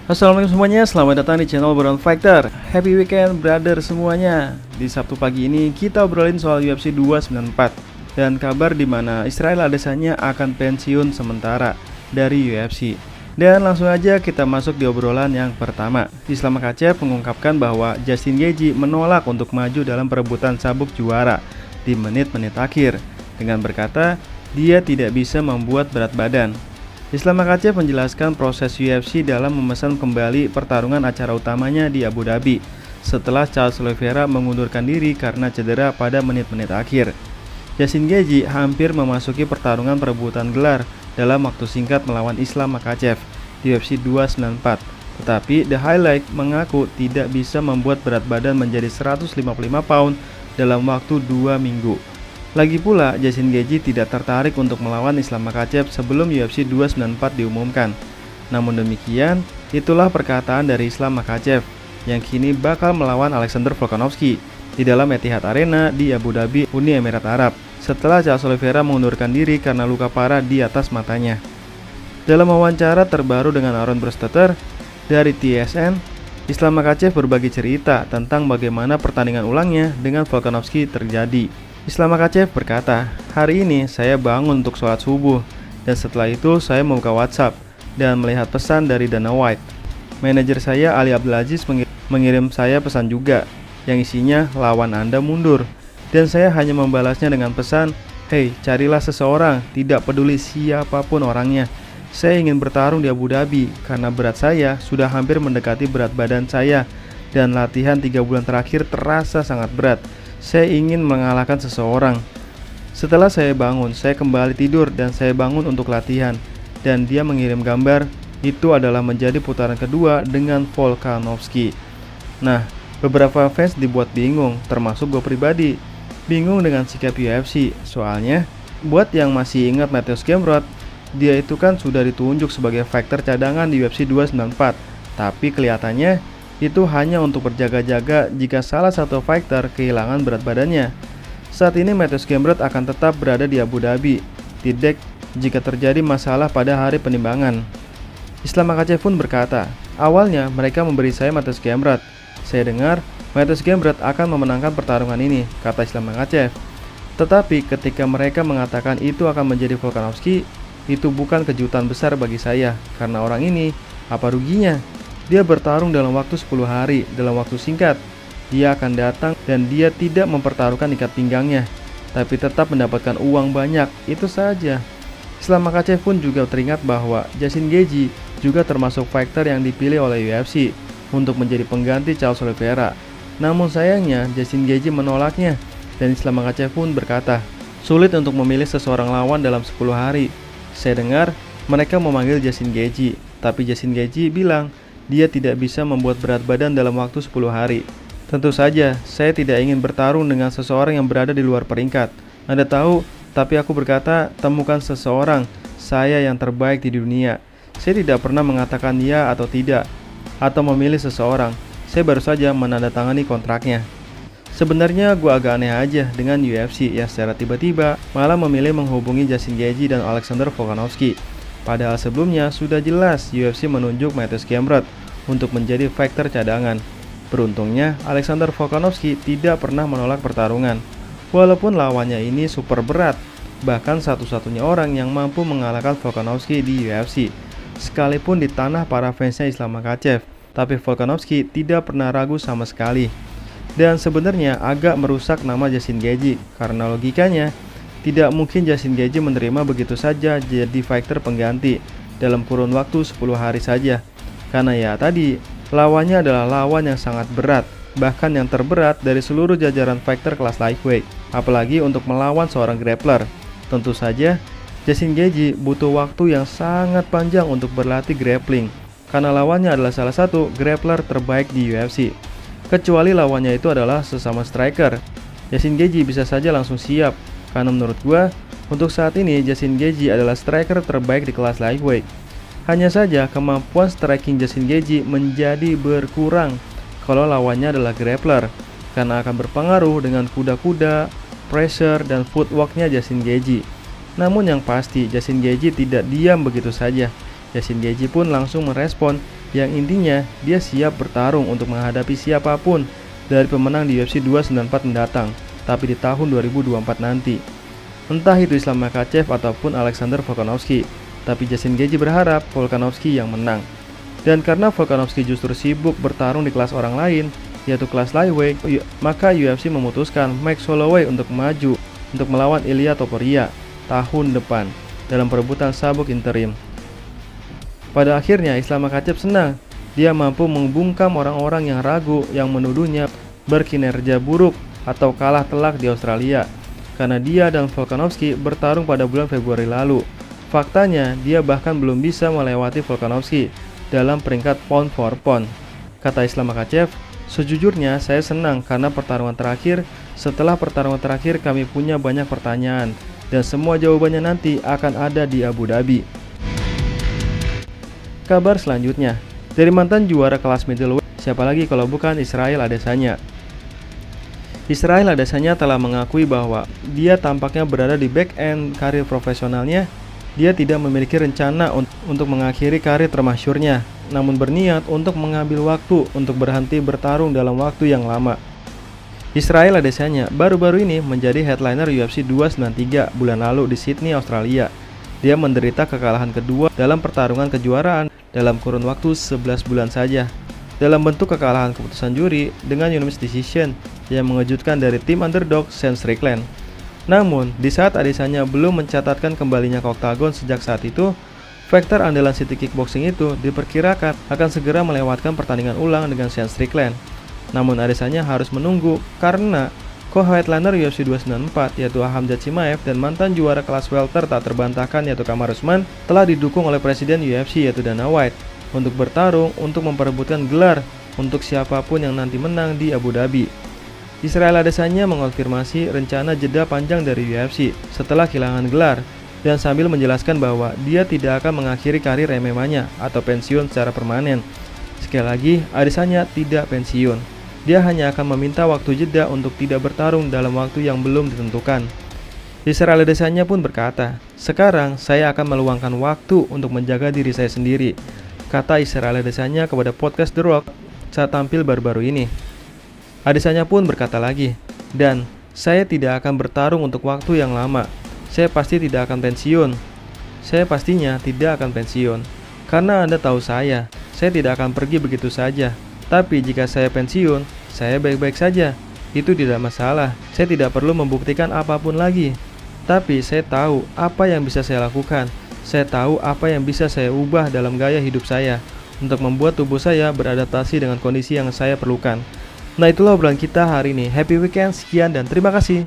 Assalamualaikum semuanya, selamat datang di channel Obrolan Fighter. Happy weekend brother semuanya. Di Sabtu pagi ini kita obrolin soal UFC 294 dan kabar di mana Israel Adesanya akan pensiun sementara dari UFC. Dan langsung aja kita masuk di obrolan yang pertama. Islam Makhachev mengungkapkan bahwa Justin Gaethje menolak untuk maju dalam perebutan sabuk juara di menit-menit akhir dengan berkata dia tidak bisa membuat berat badan. Islam Makhachev menjelaskan proses UFC dalam memesan kembali pertarungan acara utamanya di Abu Dhabi setelah Charles Oliveira mengundurkan diri karena cedera pada menit-menit akhir. Justin Gaethje hampir memasuki pertarungan perebutan gelar dalam waktu singkat melawan Islam Makhachev di UFC 294, tetapi The Highlight mengaku tidak bisa membuat berat badan menjadi 155 pound dalam waktu 2 minggu. Lagi pula, Justin Gaethje tidak tertarik untuk melawan Islam Makhachev sebelum UFC 294 diumumkan. Namun demikian, itulah perkataan dari Islam Makhachev yang kini bakal melawan Alexander Volkanovski di dalam Etihad Arena di Abu Dhabi, Uni Emirat Arab, setelah Charles Oliveira mengundurkan diri karena luka parah di atas matanya. Dalam wawancara terbaru dengan Aaron Bronsteter dari TSN, Islam Makhachev berbagi cerita tentang bagaimana pertandingan ulangnya dengan Volkanovski terjadi. Islam Makhachev berkata, "Hari ini saya bangun untuk sholat subuh, dan setelah itu saya membuka WhatsApp dan melihat pesan dari Dana White. Manajer saya Ali Abdulaziz mengirim saya pesan juga, yang isinya lawan Anda mundur. Dan saya hanya membalasnya dengan pesan, hey, carilah seseorang, tidak peduli siapapun orangnya. Saya ingin bertarung di Abu Dhabi, karena berat saya sudah hampir mendekati berat badan saya, dan latihan 3 bulan terakhir terasa sangat berat. Saya ingin mengalahkan seseorang. Setelah saya bangun, saya kembali tidur dan saya bangun untuk latihan." Dan dia mengirim gambar, itu adalah menjadi putaran kedua dengan Volkanovski. Nah, beberapa fans dibuat bingung, termasuk gue pribadi. Bingung dengan sikap UFC, soalnya buat yang masih ingat Mateusz Gamrot, dia itu kan sudah ditunjuk sebagai fighter cadangan di UFC 294, tapi kelihatannya itu hanya untuk berjaga-jaga jika salah satu fighter kehilangan berat badannya. Saat ini Mateusz Gamrot akan tetap berada di Abu Dhabi, tidak jika terjadi masalah pada hari penimbangan. Islam Makhachev pun berkata, "Awalnya mereka memberi saya Mateusz Gamrot. Saya dengar Mateusz Gamrot akan memenangkan pertarungan ini," kata Islam Makhachev. "Tetapi ketika mereka mengatakan itu akan menjadi Volkanovski, itu bukan kejutan besar bagi saya, karena orang ini, apa ruginya? Dia bertarung dalam waktu 10 hari, dalam waktu singkat. Dia akan datang dan dia tidak mempertaruhkan ikat pinggangnya, tapi tetap mendapatkan uang banyak, itu saja." Islam Makhachev pun juga teringat bahwa Justin Gaethje juga termasuk fighter yang dipilih oleh UFC untuk menjadi pengganti Charles Oliveira. Namun sayangnya Justin Gaethje menolaknya, dan Islam Makhachev pun berkata, "Sulit untuk memilih seseorang lawan dalam 10 hari. Saya dengar mereka memanggil Justin Gaethje, tapi Justin Gaethje bilang dia tidak bisa membuat berat badan dalam waktu 10 hari. Tentu saja, saya tidak ingin bertarung dengan seseorang yang berada di luar peringkat. Anda tahu, tapi aku berkata, temukan seseorang, saya yang terbaik di dunia. Saya tidak pernah mengatakan ya atau tidak, atau memilih seseorang. Saya baru saja menandatangani kontraknya." Sebenarnya gue agak aneh aja dengan UFC yang secara tiba-tiba malah memilih menghubungi Justin Gaethje dan Alexander Volkanovski. Padahal sebelumnya sudah jelas UFC menunjuk Mateusz Gamrot untuk menjadi fighter cadangan. Beruntungnya Alexander Volkanovski tidak pernah menolak pertarungan, walaupun lawannya ini super berat, bahkan satu-satunya orang yang mampu mengalahkan Volkanovski di UFC, sekalipun di tanah para fansnya Islam Makhachev. Tapi Volkanovski tidak pernah ragu sama sekali. Dan sebenarnya agak merusak nama Justin Gaethje, karena logikanya tidak mungkin Justin Gaethje menerima begitu saja jadi fighter pengganti dalam kurun waktu 10 hari saja. Karena ya tadi, lawannya adalah lawan yang sangat berat, bahkan yang terberat dari seluruh jajaran fighter kelas lightweight, apalagi untuk melawan seorang grappler. Tentu saja, Justin Gaethje butuh waktu yang sangat panjang untuk berlatih grappling, karena lawannya adalah salah satu grappler terbaik di UFC. Kecuali lawannya itu adalah sesama striker, Justin Gaethje bisa saja langsung siap. Karena menurut gua, untuk saat ini Justin Gaethje adalah striker terbaik di kelas lightweight. Hanya saja kemampuan striking Justin Gaethje menjadi berkurang kalau lawannya adalah grappler, karena akan berpengaruh dengan kuda-kuda, pressure, dan footworknya Justin Gaethje. Namun yang pasti Justin Gaethje tidak diam begitu saja. Justin Gaethje pun langsung merespon yang intinya dia siap bertarung untuk menghadapi siapapun dari pemenang di UFC 294 mendatang, tapi di tahun 2024 nanti. Entah itu Islam Makhachev ataupun Alexander Volkanovski, tapi Justin Gaethje berharap Volkanovski yang menang. Dan karena Volkanovski justru sibuk bertarung di kelas orang lain, yaitu kelas lightweight, maka UFC memutuskan Max Holloway untuk maju untuk melawan Ilia Topuria tahun depan dalam perebutan sabuk interim. Pada akhirnya Islam Makhachev senang, dia mampu membungkam orang-orang yang ragu yang menuduhnya berkinerja buruk atau kalah telak di Australia, karena dia dan Volkanovski bertarung pada bulan Februari lalu. Faktanya, dia bahkan belum bisa melewati Volkanovski dalam peringkat pound for pound. Kata Islam Makhachev, sejujurnya saya senang karena setelah pertarungan terakhir kami punya banyak pertanyaan dan semua jawabannya nanti akan ada di Abu Dhabi. Kabar selanjutnya, dari mantan juara kelas middleweight, siapa lagi kalau bukan Israel Adesanya. Israel Adesanya telah mengakui bahwa dia tampaknya berada di back end karir profesionalnya. Dia tidak memiliki rencana untuk mengakhiri karir termasyurnya, namun berniat untuk mengambil waktu untuk berhenti bertarung dalam waktu yang lama. Israel Adesanya baru-baru ini menjadi headliner UFC 293 bulan lalu di Sydney, Australia. Dia menderita kekalahan kedua dalam pertarungan kejuaraan dalam kurun waktu 11 bulan saja, dalam bentuk kekalahan keputusan juri dengan unanimous decision yang mengejutkan dari tim underdog Sean Strickland. Namun, di saat Adesanya belum mencatatkan kembalinya ke oktagon sejak saat itu, faktor andalan City Kickboxing itu diperkirakan akan segera melewatkan pertandingan ulang dengan Sean Strickland. Namun Adesanya harus menunggu karena co-headliner UFC 294 yaitu Khamzat Chimaev dan mantan juara kelas welter tak terbantahkan yaitu Kamaru Usman telah didukung oleh presiden UFC yaitu Dana White untuk bertarung untuk memperebutkan gelar untuk siapapun yang nanti menang di Abu Dhabi. Israel Adesanya mengonfirmasi rencana jeda panjang dari UFC setelah kehilangan gelar dan sambil menjelaskan bahwa dia tidak akan mengakhiri karir MMA-nya atau pensiun secara permanen. Sekali lagi, Adesanya tidak pensiun. Dia hanya akan meminta waktu jeda untuk tidak bertarung dalam waktu yang belum ditentukan. Israel Adesanya pun berkata, "Sekarang saya akan meluangkan waktu untuk menjaga diri saya sendiri," kata Israel Adesanya kepada podcast The Rock saat tampil baru-baru ini. Adesanya pun berkata lagi, "Dan saya tidak akan bertarung untuk waktu yang lama. Saya pasti tidak akan pensiun. Saya pastinya tidak akan pensiun. Karena Anda tahu saya tidak akan pergi begitu saja. Tapi jika saya pensiun, saya baik-baik saja. Itu tidak masalah. Saya tidak perlu membuktikan apapun lagi. Tapi saya tahu apa yang bisa saya lakukan. Saya tahu apa yang bisa saya ubah dalam gaya hidup saya untuk membuat tubuh saya beradaptasi dengan kondisi yang saya perlukan." Nah, itulah obrolan kita hari ini. Happy weekend, sekian dan terima kasih.